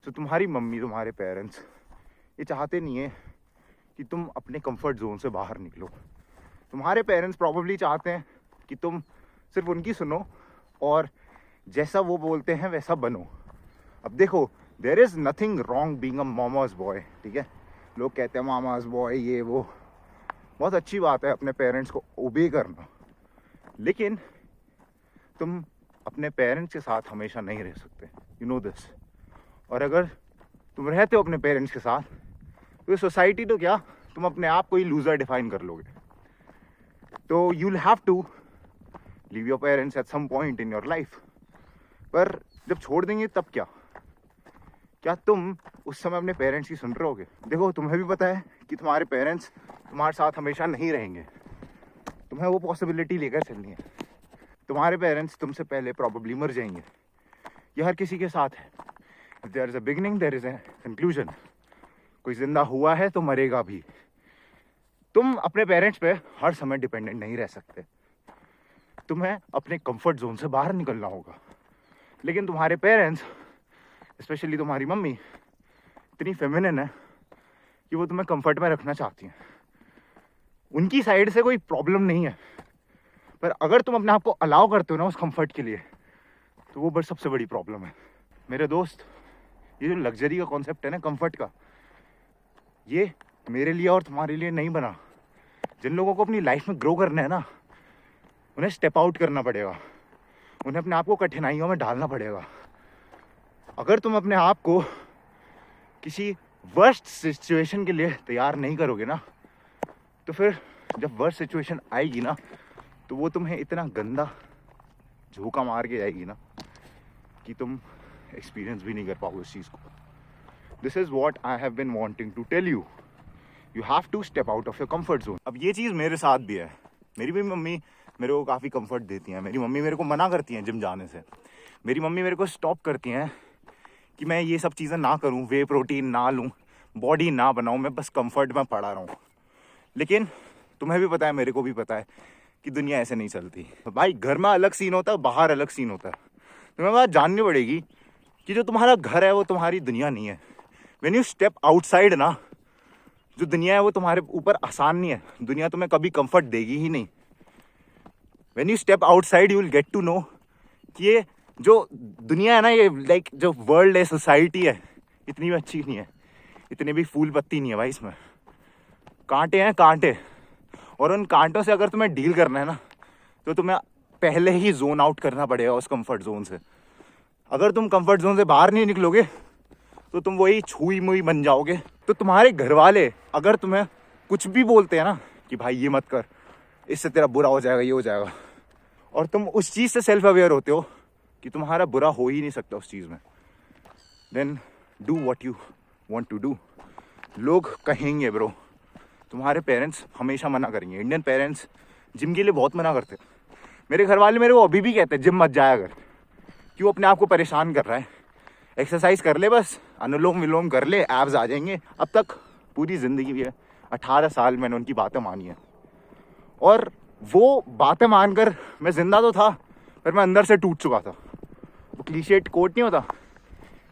तो तुम्हारी मम्मी, तुम्हारे पेरेंट्स ये चाहते नहीं है कि तुम अपने कंफर्ट जोन से बाहर निकलो। तुम्हारे पेरेंट्स प्रॉब्ली चाहते हैं कि तुम सिर्फ उनकी सुनो और जैसा वो बोलते हैं वैसा बनो। अब देखो, there is nothing wrong being a mama's boy, ठीक है। लोग कहते हैं मामाज बॉय ये वो, बहुत अच्छी बात है अपने पेरेंट्स को ओबे करना, लेकिन तुम अपने पेरेंट्स के साथ हमेशा नहीं रह सकते, यू नो दिस। और अगर तुम रहते हो अपने पेरेंट्स के साथ तो सोसाइटी तो क्या, तुम अपने आप को ही लूजर डिफाइन कर लोगे। तो you will have to leave your parents at some point in your life. पर जब छोड़ देंगे तब क्या तुम उस समय अपने पेरेंट्स की सुन रहे होगे? देखो, तुम्हें भी पता है कि तुम्हारे पेरेंट्स तुम्हारे साथ हमेशा नहीं रहेंगे, तुम्हें वो पॉसिबिलिटी लेकर चलनी है। तुम्हारे पेरेंट्स तुमसे पहले प्रॉब्ली मर जाएंगे, ये हर किसी के साथ है। There is a beginning, there is a conclusion. कोई जिंदा हुआ है तो मरेगा भी। तुम अपने पेरेंट्स पे हर समय डिपेंडेंट नहीं रह सकते, तुम्हें अपने कंफर्ट जोन से बाहर निकलना होगा। लेकिन तुम्हारे पेरेंट्स, स्पेशली तुम्हारी मम्मी, इतनी फेमिनिन है कि वो तुम्हें कंफर्ट में रखना चाहती हैं। उनकी साइड से कोई प्रॉब्लम नहीं है, पर अगर तुम अपने आप को अलाउ करते हो ना उस कंफर्ट के लिए, तो वो सबसे बड़ी प्रॉब्लम है। मेरे दोस्त, ये जो लग्जरी का कॉन्सेप्ट है ना कंफर्ट का, ये मेरे लिए और तुम्हारे लिए नहीं बना। जिन लोगों को अपनी लाइफ में ग्रो करना है ना, उन्हें स्टेप आउट करना पड़ेगा, उन्हें अपने आप को कठिनाइयों में डालना पड़ेगा। अगर तुम अपने आप को किसी वर्स्ट सिचुएशन के लिए तैयार नहीं करोगे ना, तो फिर जब वर्स्ट सिचुएशन आएगी ना, तो वो तुम्हें इतना गंदा झोंका मार के जाएगी ना कि तुम एक्सपीरियंस भी नहीं कर पाओगे उस चीज़ को। This is what I have been wanting to tell you, you have to step out of your comfort zone. अब ये चीज़ मेरे साथ भी है। मेरी भी मम्मी मेरे को काफ़ी कंफर्ट देती हैं। मेरी मम्मी मेरे को मना करती हैं जिम जाने से। मेरी मम्मी मेरे को स्टॉप करती हैं कि मैं ये सब चीज़ें ना करूं, वे प्रोटीन ना लूं, बॉडी ना बनाऊं, मैं बस कंफर्ट में पड़ा रहूं। लेकिन तुम्हें भी पता है, मेरे को भी पता है कि दुनिया ऐसे नहीं चलती। तो भाई, घर में अलग सीन होता है, बाहर अलग सीन होता है। तुम्हें बात जाननी पड़ेगी कि जो तुम्हारा घर है वो तुम्हारी दुनिया नहीं है। व्हेन यू स्टेप आउटसाइड ना, जो दुनिया है वो तुम्हारे ऊपर आसान नहीं है। दुनिया तुम्हें कभी कंफर्ट देगी ही नहीं। When you step outside you will get to know कि ये जो दुनिया है ना, ये लाइक जो वर्ल्ड है, सोसाइटी है, इतनी भी अच्छी नहीं है, इतनी भी फूल पत्ती नहीं है भाई। इसमें कांटे हैं, कांटे। और उन कांटों से अगर तुम्हें डील करना है ना, तो तुम्हें पहले ही जोन आउट करना पड़ेगा उस कंफर्ट जोन से। अगर तुम कंफर्ट जोन से बाहर नहीं निकलोगे तो तुम वही छुई मुई बन जाओगे। तो तुम्हारे घर वाले अगर तुम्हें कुछ भी बोलते हैं ना कि भाई ये मत कर, इससे तेरा बुरा हो जाएगा, ये हो जाएगा, और तुम उस चीज़ से सेल्फ अवेयर होते हो कि तुम्हारा बुरा हो ही नहीं सकता उस चीज़ में, then do what you want to do. लोग कहेंगे ब्रो, तुम्हारे पेरेंट्स हमेशा मना करेंगे। इंडियन पेरेंट्स जिम के लिए बहुत मना करते हैं। मेरे घर वाले मेरे को अभी भी कहते हैं जिम मत जाया कर, क्यों अपने आप को परेशान कर रहा है, एक्सरसाइज कर ले, बस अनुलोम विलोम कर ले, एब्स आ जाएंगे। अब तक पूरी ज़िंदगी में 18 साल मैंने उनकी बातें मानी है, और वो बातें मानकर मैं जिंदा तो था, पर मैं अंदर से टूट चुका था। वो क्लीशे कोट नहीं होता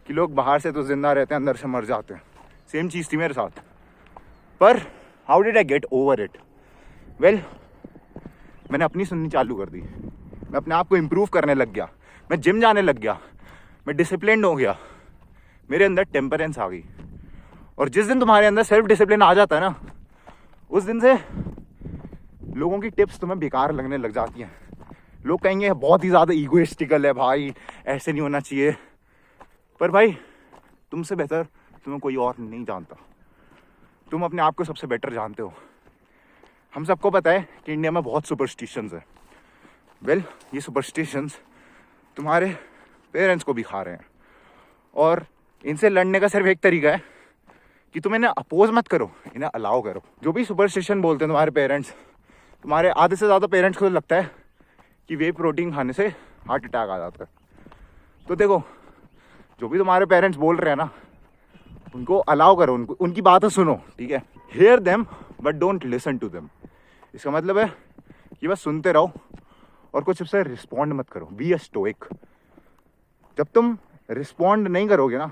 कि लोग बाहर से तो जिंदा रहते हैं, अंदर से मर जाते हैं। सेम चीज़ थी मेरे साथ। पर how did I get over it? Well, मैंने अपनी सुननी चालू कर दी। मैं अपने आप को इम्प्रूव करने लग गया, मैं जिम जाने लग गया, मैं डिसिप्लिन्ड हो गया, मेरे अंदर टेम्परेंस आ गई। और जिस दिन तुम्हारे अंदर सेल्फ डिसिप्लिन आ जाता है ना, उस दिन से लोगों की टिप्स तुम्हें बेकार लगने लग जाती हैं। लोग कहेंगे बहुत ही ज़्यादा ईगोइस्टिकल है भाई, ऐसे नहीं होना चाहिए। पर भाई, तुमसे बेहतर तुम्हें कोई और नहीं जानता। तुम अपने आप को सबसे बेटर जानते हो। हम सबको पता है कि इंडिया में बहुत सुपरस्टिशंस है। वेल, ये सुपरस्टिशंस तुम्हारे पेरेंट्स को भी खा रहे हैं, और इनसे लड़ने का सिर्फ एक तरीका है कि तुम इन्हें अपोज मत करो, इन्हें अलाउ करो। जो भी सुपरस्टिशन बोलते हैं तुम्हारे पेरेंट्स, तुम्हारे आधे से ज़्यादा पेरेंट्स को लगता है कि वे प्रोटीन खाने से हार्ट अटैक आ जाता है। तो देखो, जो भी तुम्हारे पेरेंट्स बोल रहे हैं ना, उनको अलाउ करो, उनकी बातें सुनो, ठीक है। Hear them but don't listen to them. इसका मतलब है कि बस सुनते रहो और कुछ उससे रिस्पॉन्ड मत करो। Be a stoic. जब तुम रिस्पॉन्ड नहीं करोगे ना,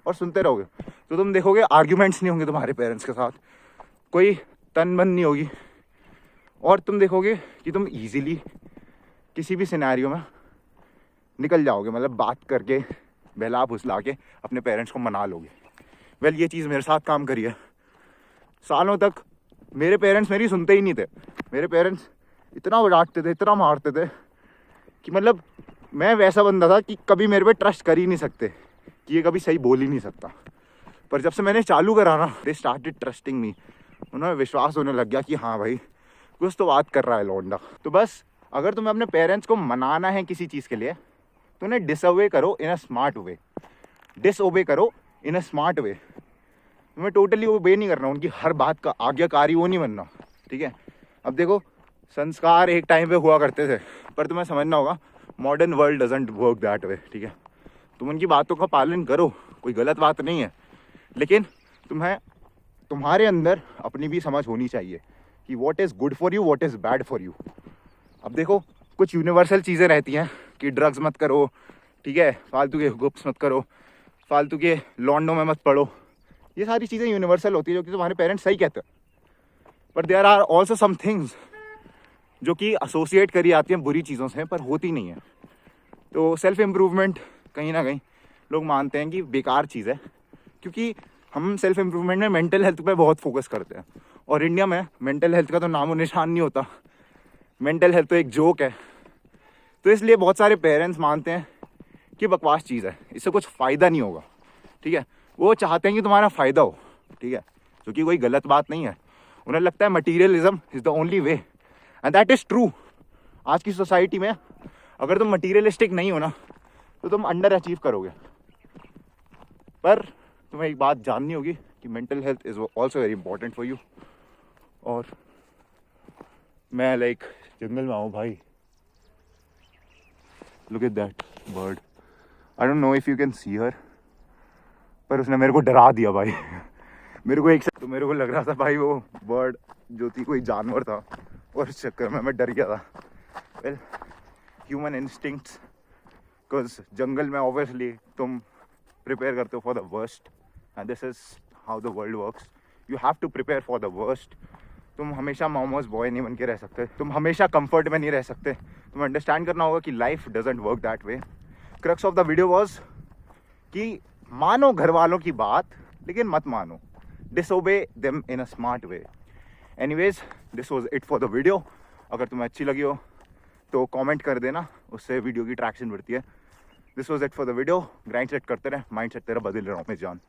और सुनते रहोगे तो तुम देखोगे आर्ग्यूमेंट्स नहीं होंगे तुम्हारे पेरेंट्स के साथ, कोई तन मन नहीं होगी, और तुम देखोगे कि तुम इजीली किसी भी सिनेरियो में निकल जाओगे, मतलब बात करके बहला फुसला के अपने पेरेंट्स को मना लोगे। वेल ये चीज़ मेरे साथ काम करी है। सालों तक मेरे पेरेंट्स मेरी सुनते ही नहीं थे। मेरे पेरेंट्स इतना डांटते थे, इतना मारते थे कि मतलब मैं वैसा बंदा था कि कभी मेरे पे ट्रस्ट कर ही नहीं सकते कि ये कभी सही बोल ही नहीं सकता। पर जब से मैंने चालू करा ना, दे स्टार्टेड ट्रस्टिंग मी। उन्हें विश्वास होने लग गया कि हाँ भाई कुछ तो बात कर रहा है लौंडा। तो बस अगर तुम्हें अपने पेरेंट्स को मनाना है किसी चीज़ के लिए तो उन्हें डिसअवे करो इन अ स्मार्ट वे, डिसओबे करो इन अ स्मार्ट वे। तुम्हें टोटली ओबे नहीं करना, उनकी हर बात का आज्ञाकारी वो नहीं बनना, ठीक है। अब देखो संस्कार एक टाइम पे हुआ करते थे, पर तुम्हें समझना होगा modern world doesn't work that way, ठीक है। तुम उनकी बातों का पालन करो, कोई गलत बात नहीं है, लेकिन तुम्हारे अंदर अपनी भी समझ होनी चाहिए कि what is good for you, what is bad for you. अब देखो कुछ यूनिवर्सल चीज़ें रहती हैं कि ड्रग्स मत करो, ठीक है, फालतू के गुप्स मत करो, फालतू के लॉन्डो में मत पड़ो, ये सारी चीज़ें यूनिवर्सल होती है जो कि तुम्हारे पेरेंट्स सही कहते हैं। पर there are also some things जो कि एसोसिएट करी आती हैं बुरी चीज़ों से, पर होती नहीं है। तो सेल्फ इम्प्रूवमेंट कहीं ना कहीं लोग मानते हैं कि बेकार चीज़ है, क्योंकि हम सेल्फ इम्प्रूवमेंट में मेंटल हेल्थ पे बहुत फोकस करते हैं, और इंडिया में मेंटल हेल्थ का तो नामो निशान नहीं होता। मेंटल हेल्थ तो एक जोक है। तो इसलिए बहुत सारे पेरेंट्स मानते हैं कि बकवास चीज़ है, इससे कुछ फ़ायदा नहीं होगा, ठीक है। वो चाहते हैं कि तुम्हारा फ़ायदा हो, ठीक है, जो कि कोई गलत बात नहीं है। उन्हें लगता है materialism is the only way, and that is true. आज की सोसाइटी में अगर तुम मटीरियलिस्टिक नहीं हो ना तो तुम अंडर अचीव करोगे। पर तुम्हें एक बात जाननी होगी कि mental health is also very important for you. और मैं लाइक जंगल में आऊँ भाई, look at that bird, I don't know if you can see her, पर उसने मेरे को डरा दिया भाई। मेरे को तो मेरे को लग रहा था भाई वो बर्ड जो थी कोई जानवर था, और इस चक्कर में मैं डर गया था। वेल ह्यूमन इंस्टिंक्ट्स, बिकॉज जंगल में ऑब्वियसली तुम प्रिपेयर करते हो for the worst, and this is how the world works. You have to prepare for the worst. तुम हमेशा मोमोज बॉय नहीं बन के रह सकते, तुम हमेशा कंफर्ट में नहीं रह सकते। तुम्हें अंडरस्टैंड करना होगा कि life doesn't work that way. Crux of the video was कि मानो घर वालों की बात, लेकिन मत मानो, disobey them in a smart way. Anyways this was it for the video. अगर तुम्हें अच्छी लगी हो तो कमेंट कर देना, उससे वीडियो की ट्रैक्शन बढ़ती है। This was it for the video. Grind set करते रहे, माइंड सेट तेरा बदल रहा हूँ मैं जान।